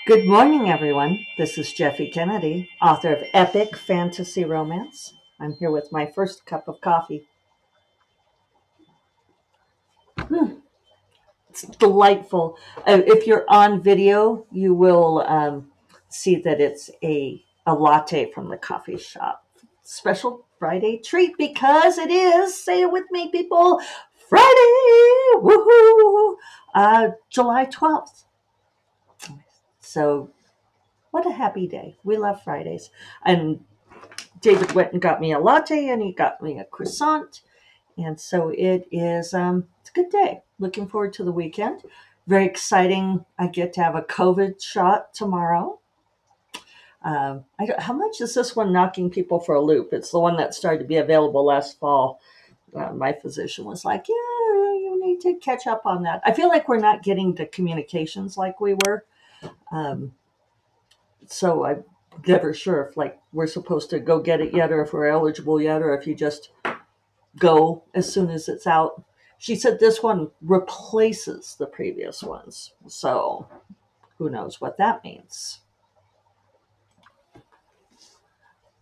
Good morning, everyone. This is Jeffe Kennedy, author of Epic Fantasy Romance. I'm here with my first cup of coffee. It's delightful. If you're on video, you will see that it's a latte from the coffee shop. Special Friday treat because it is, say it with me, people, Friday! Woohoo! July 12th. So, what a happy day. We love Fridays. And David went and got me a latte and he got me a croissant. And so it's a good day. Looking forward to the weekend. Very exciting. I get to have a COVID shot tomorrow. How much is this one knocking people for a loop? It's the one that started to be available last fall. My physician was like, yeah, you need to catch up on that. I feel like we're not getting the communications like we were. Um, so I'm never sure if like we're supposed to go get it yet or if we're eligible yet or if you just go as soon as it's out. She said this one replaces the previous ones. So who knows what that means.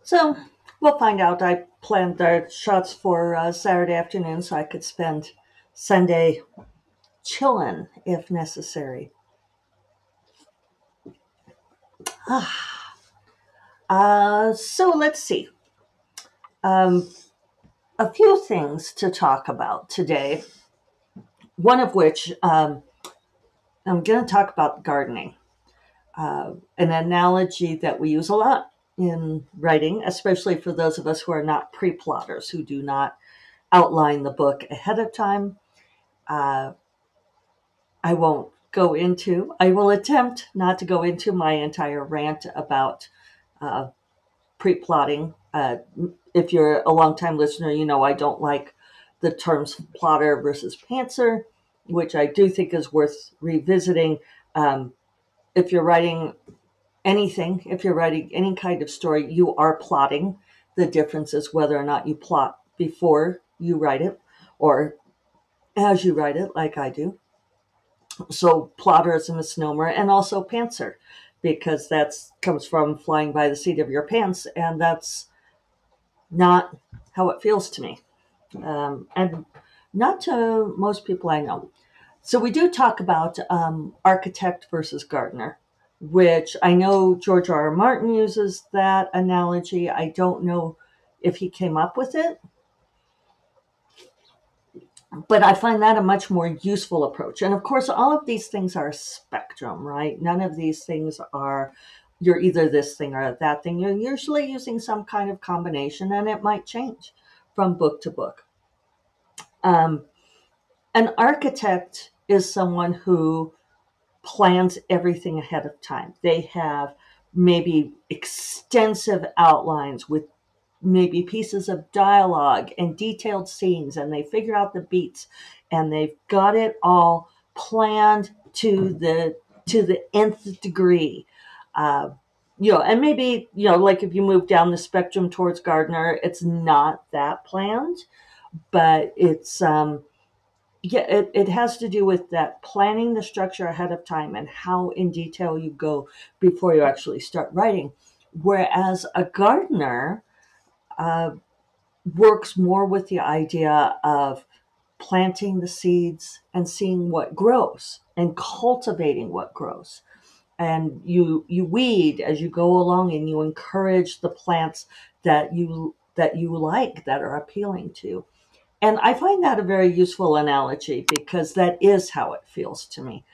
So we'll find out. I planned the shots for Saturday afternoon so I could spend Sunday chilling if necessary. So let's see. Um, a few things to talk about today. One of which I'm going to talk about gardening. An analogy that we use a lot in writing, especially for those of us who are not pre-plotters, who do not outline the book ahead of time. Uh, I will attempt not to go into my entire rant about uh, pre-plotting. If you're a longtime listener, you know I don't like the terms plotter versus pantser, which I do think is worth revisiting. Um, if you're writing anything, if you're writing any kind of story, you are plotting. The difference is whether or not you plot before you write it or as you write it, like I do. So plotter is a misnomer, and also pantser, because that's comes from flying by the seat of your pants, and that's not how it feels to me, and not to most people I know. So we do talk about architect versus gardener, which I know George R. R. Martin uses that analogy. I don't know if he came up with it, but I find that a much more useful approach. And of course, all of these things are a spectrum, right? None of these things are you're either this thing or that thing. You're usually using some kind of combination, and it might change from book to book. Um, an architect is someone who plans everything ahead of time. They have maybe extensive outlines with maybe pieces of dialogue and detailed scenes, and they figure out the beats, and they've got it all planned to the nth degree. Uh, and maybe like if you move down the spectrum towards Gardner, it's not that planned, but it's it has to do with that planning the structure ahead of time and how in detail you go before you actually start writing. Whereas a gardener uh, works more with the idea of planting the seeds and seeing what grows and cultivating what grows. And you weed as you go along, and you encourage the plants that you like, that are appealing to. And I find that a very useful analogy because that is how it feels to me.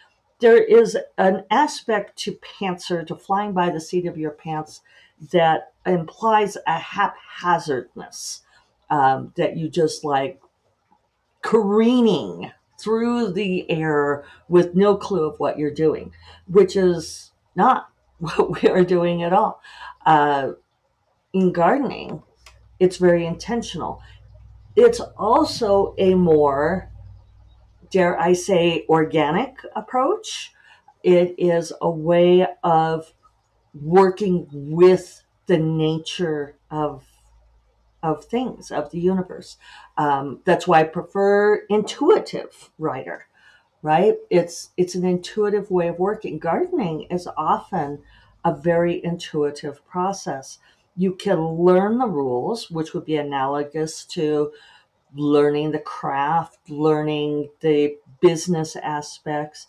There is an aspect to pantser, to flying by the seat of your pants, that implies a haphazardness, that you just like careening through the air with no clue of what you're doing, which is not what we are doing at all. Uh, in gardening, it's very intentional. It's also a more, dare I say, organic approach. It is a way of working with the nature of things, of the universe. That's why I prefer intuitive writer. right? It's an intuitive way of working. Gardening is often a very intuitive process. You can learn the rules, which would be analogous to learning the craft, learning the business aspects.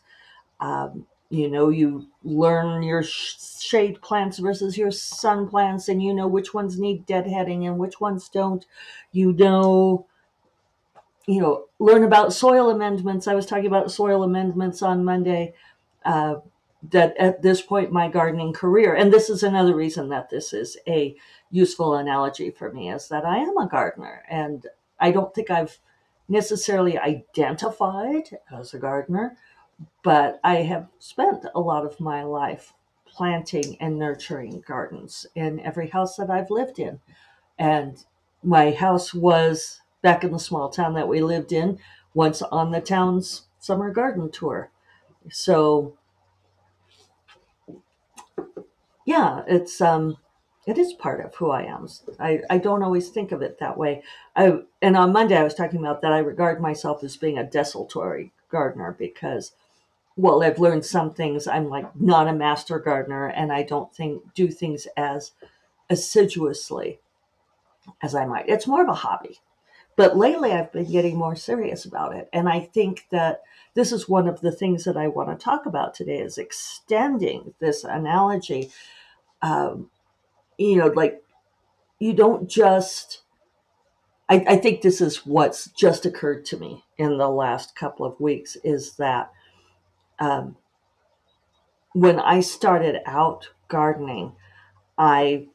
You learn your shade plants versus your sun plants, and you know which ones need deadheading and which ones don't. You know, learn about soil amendments. I was talking about soil amendments on Monday. Uh, that at this point in my gardening career, and this is another reason that this is a useful analogy for me, is that I am a gardener, and I don't think I've necessarily identified as a gardener, but I have spent a lot of my life planting and nurturing gardens in every house that I've lived in. And my house was back in the small town that we lived in, once on the town's summer garden tour. So yeah, it is part of who I am. I don't always think of it that way. And on Monday I was talking about that I regard myself as being a desultory gardener because, well, I've learned some things. I'm like not a master gardener, and I don't do things as assiduously as I might. It's more of a hobby. But lately, I've been getting more serious about it. And I think that this is one of the things that I want to talk about today is extending this analogy. Um, like you don't just, I think this is what's just occurred to me in the last couple of weeks is that um, when I started out gardening, I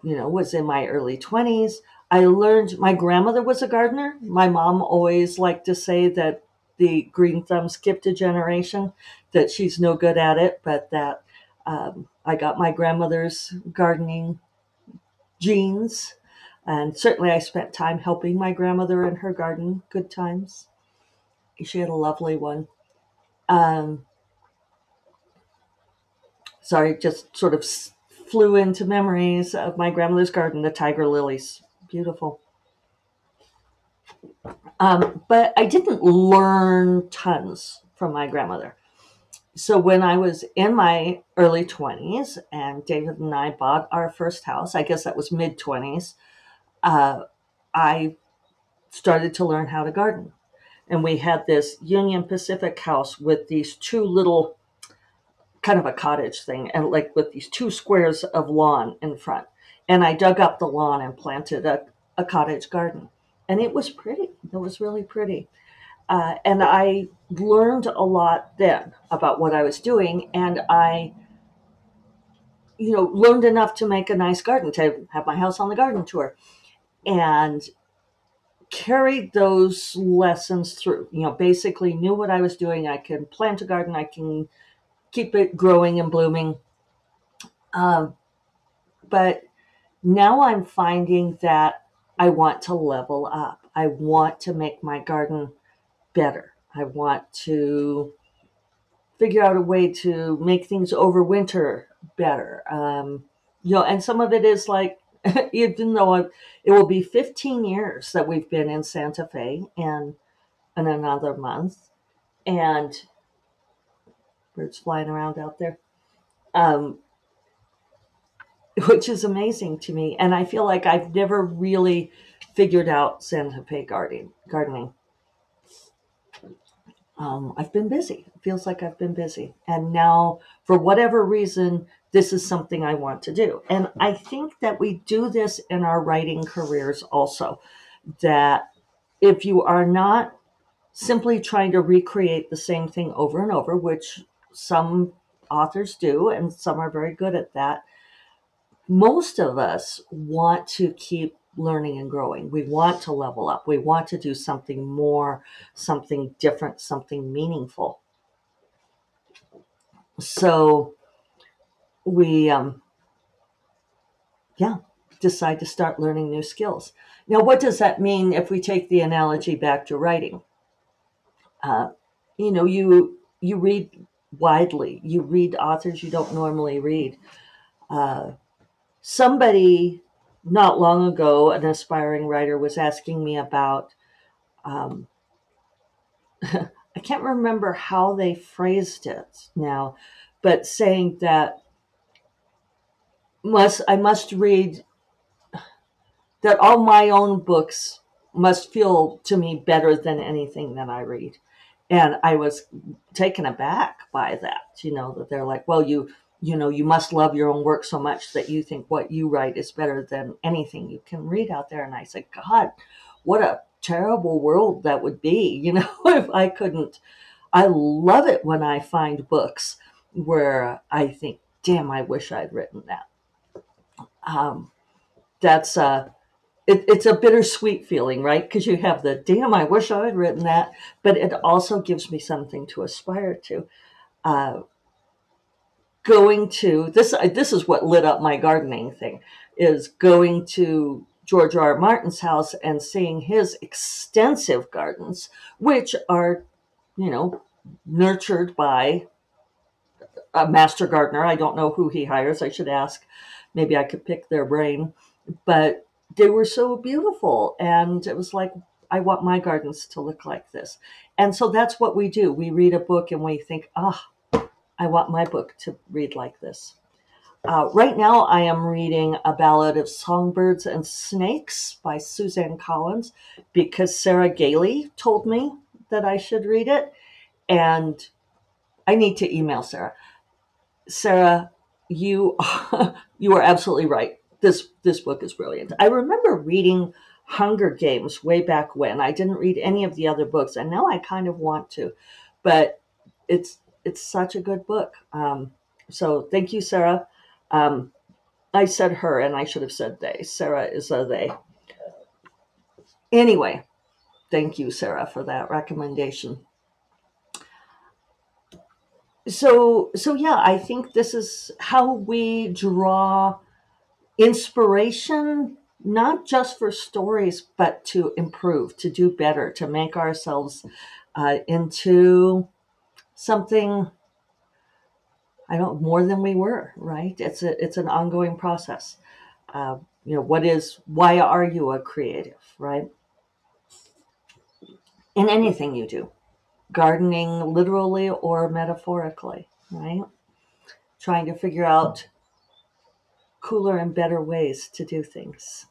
was in my early 20s. I learned my grandmother was a gardener. My mom always liked to say that the green thumb skipped a generation, that she's no good at it, but that I got my grandmother's gardening genes. And certainly I spent time helping my grandmother in her garden, good times. She had a lovely one. Um, Sorry, just sort of flew into memories of my grandmother's garden, the tiger lilies. Beautiful. But I didn't learn tons from my grandmother. So when I was in my early 20s and David and I bought our first house, I guess that was mid 20s, I started to learn how to garden. And we had this Union Pacific house with these two little, kind of a cottage thing, and like with these two squares of lawn in front. And I dug up the lawn and planted a cottage garden. And it was pretty. It was really pretty. And I learned a lot then about what I was doing, and I, learned enough to make a nice garden to have my house on the garden tour, and carried those lessons through. Basically knew what I was doing. I can plant a garden. I can keep it growing and blooming. Um, but now I'm finding that I want to level up. I want to make my garden better. I want to figure out a way to make things over winter better. And some of it is like, even though it will be 15 years that we've been in Santa Fe in another month, and birds flying around out there, um, which is amazing to me. And I feel like I've never really figured out Santa Fe gardening. I've been busy. It feels like I've been busy. And now, for whatever reason, this is something I want to do. And I think that we do this in our writing careers also. That if you are not simply trying to recreate the same thing over and over, which some authors do, and some are very good at that, most of us want to keep learning and growing. We want to level up. We want to do something more, something different, something meaningful. So we, yeah, decide to start learning new skills. Now, what does that mean if we take the analogy back to writing? Uh, you read widely. You read authors you don't normally read. Uh, Somebody not long ago, an aspiring writer, was asking me about. Um, I can't remember how they phrased it now, but saying that I must read, that all my own books must feel to me better than anything that I read. And I was taken aback by that, that they're like, well, you must love your own work so much that you think what you write is better than anything you can read out there. And I said, God, what a terrible world that would be, if I couldn't. I love it when I find books where I think, damn, I wish I'd written that. Um, that's it's a bittersweet feeling, right? Because you have the damn, I wish I had written that, but it also gives me something to aspire to. Uh, Going to this is what lit up my gardening thing, is going to George R. R. Martin's house and seeing his extensive gardens, which are, you know, nurtured by a master gardener. I don't know who he hires. I should ask. Maybe I could pick their brain, but they were so beautiful. And it was like, I want my gardens to look like this. And so that's what we do. We read a book and we think, I want my book to read like this. Right now, I am reading A Ballad of Songbirds and Snakes by Suzanne Collins because Sarah Gailey told me that I should read it. And I need to email Sarah. Sarah, you you are absolutely right. This book is brilliant. I remember reading Hunger Games way back when. I didn't read any of the other books, and now I kind of want to, but it's such a good book. So thank you, Sarah. Um, I said her, and I should have said they. Sarah is a they. Anyway, thank you, Sarah, for that recommendation. So yeah, I think this is how we draw inspiration, not just for stories, but to improve, to do better, to make ourselves into something, I don't more than we were. Right? It's an ongoing process. Why are you a creative? Right? In anything you do, gardening literally or metaphorically. Right? Trying to figure out cooler and better ways to do things.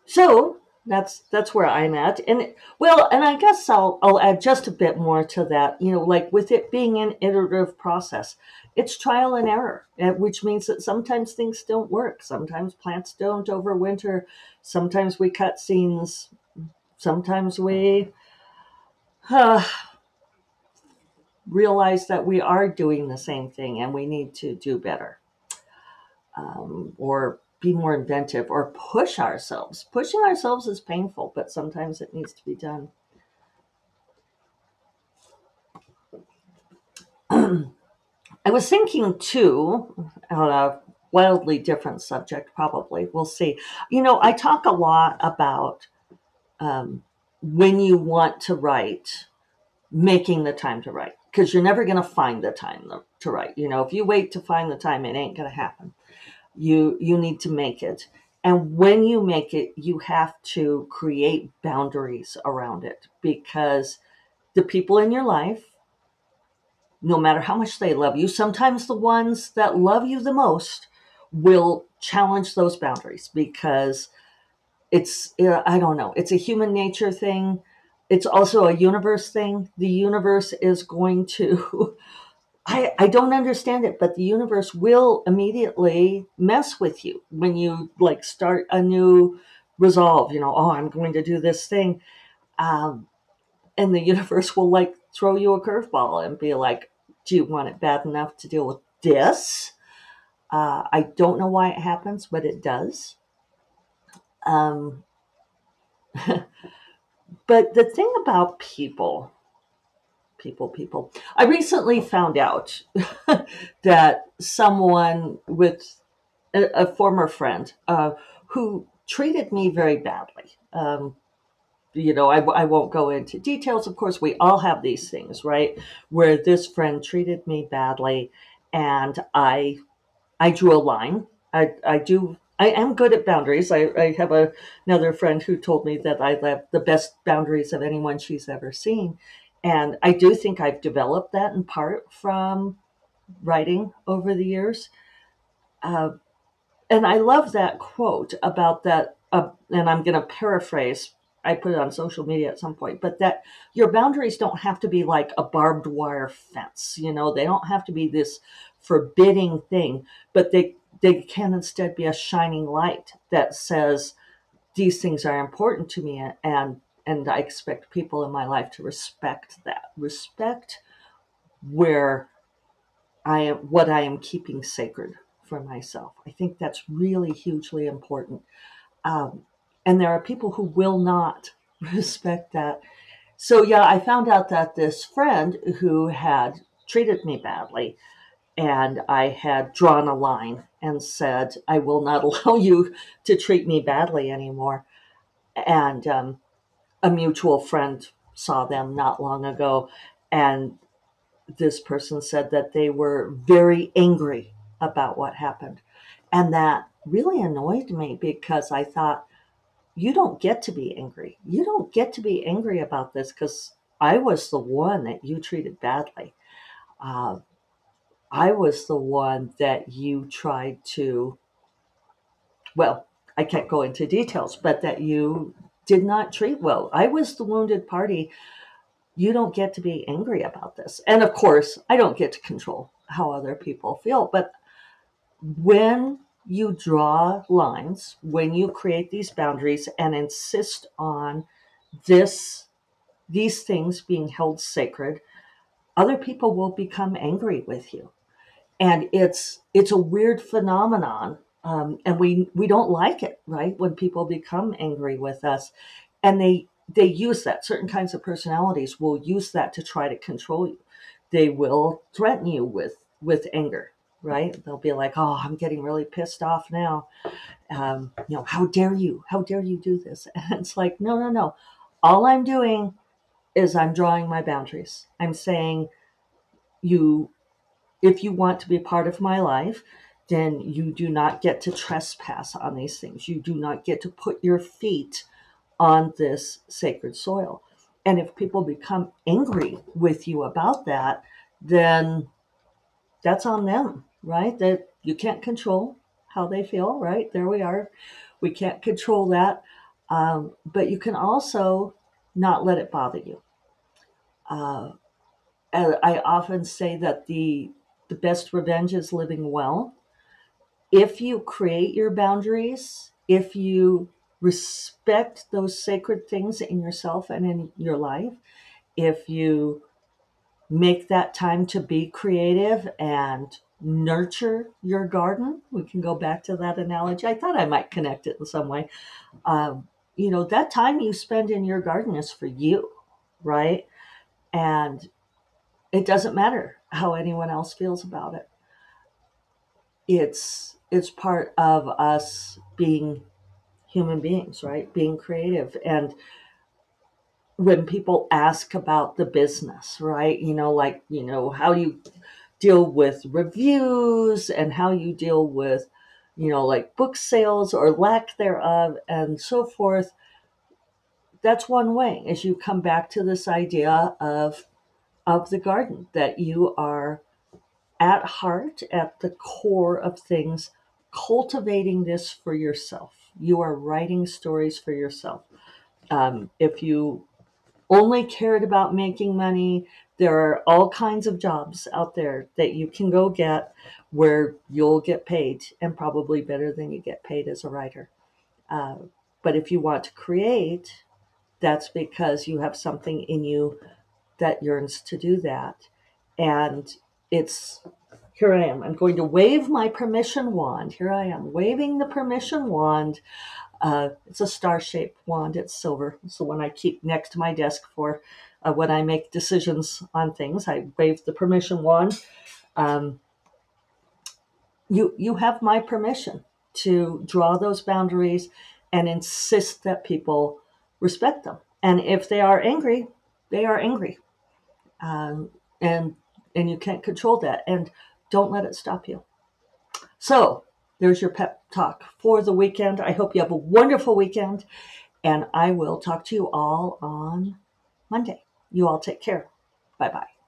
So that's where I'm at, and well, and I guess I'll add just a bit more to that. Like with it being an iterative process, it's trial and error, which means that sometimes things don't work. Sometimes plants don't overwinter. Sometimes we cut scenes. Sometimes we uh, realize that we are doing the same thing and we need to do better, or be more inventive or push ourselves. Pushing ourselves is painful, but sometimes it needs to be done. I was thinking too, on a wildly different subject, probably. We'll see. I talk a lot about um, when you want to write, making the time to write, because you're never going to find the time to write. If you wait to find the time, it ain't going to happen. You need to make it. And when you make it, you have to create boundaries around it, because the people in your life, no matter how much they love you, sometimes the ones that love you the most will challenge those boundaries, because I don't know, it's a human nature thing. It's also a universe thing. The universe is going to, I don't understand it, but the universe will immediately mess with you when you like start a new resolve, I'm going to do this thing. Um, and the universe will like throw you a curveball and be like, do you want it bad enough to deal with this? I don't know why it happens, but it does. Um, but the thing about people, I recently found out that someone with a former friend who treated me very badly. I won't go into details. Of course, we all have these things, right? Where this friend treated me badly, and I drew a line. I am good at boundaries. I have another friend who told me that I have the best boundaries of anyone she's ever seen. And I do think I've developed that in part from writing over the years. Uh, and I love that quote about that. And I'm going to paraphrase. I put it on social media at some point, but that your boundaries don't have to be like a barbed wire fence. You know, they don't have to be this forbidding thing, but they can instead be a shining light that says these things are important to me, and I expect people in my life to respect that. Respect where I am, what I am keeping sacred for myself. I think that's really hugely important. Um, and there are people who will not respect that. So, yeah, I found out that this friend who had treated me badly, and I had drawn a line and said, I will not allow you to treat me badly anymore. And a mutual friend saw them not long ago, and this person said that they were very angry about what happened. And that really annoyed me because I thought, you don't get to be angry. You don't get to be angry about this because I was the one that you treated badly. Uh, I was the one that you tried to, well, I can't go into details, but that you did not treat well. I was the wounded party. You don't get to be angry about this. And of course, I don't get to control how other people feel. But when you draw lines, when you create these boundaries and insist on this these things being held sacred, other people will become angry with you. And it's a weird phenomenon. And we don't like it, right? When people become angry with us, and they use that. Certain kinds of personalities will use that to try to control you. They will threaten you with anger, right? They'll be like, "Oh, I'm getting really pissed off now. How dare you? How dare you do this?" And it's like, no, no, no. All I'm doing is I'm drawing my boundaries. I'm saying, you if you want to be a part of my life, then you do not get to trespass on these things. You do not get to put your feet on this sacred soil. And if people become angry with you about that, then that's on them, right? That you can't control how they feel, right? There we are. We can't control that. But you can also not let it bother you. Uh, and I often say that the best revenge is living well. If you create your boundaries, if you respect those sacred things in yourself and in your life, if you make that time to be creative and nurture your garden, we can go back to that analogy. I thought I might connect it in some way. That time you spend in your garden is for you, right? And it doesn't matter how anyone else feels about it. It's part of us being human beings, right? Being creative. And when people ask about the business, right? How do you deal with reviews and how you deal with, like book sales or lack thereof and so forth. That's one way, as you come back to this idea of the garden, that you are at heart, at the core of things, cultivating this for yourself. You are writing stories for yourself. If you only cared about making money, there are all kinds of jobs out there that you can go get where you'll get paid, and probably better than you get paid as a writer. Uh, but if you want to create, that's because you have something in you that yearns to do that. And it's here I am. I'm going to wave my permission wand. Here I am waving the permission wand. It's a star-shaped wand. It's silver. It's the one I keep next to my desk for when I make decisions on things. I wave the permission wand. Um, you have my permission to draw those boundaries and insist that people respect them. And if they are angry, they are angry. Um, and and you can't control that. And don't let it stop you. So There's your pep talk for the weekend. I hope you have a wonderful weekend, and I will talk to you all on Monday. You all take care. Bye bye.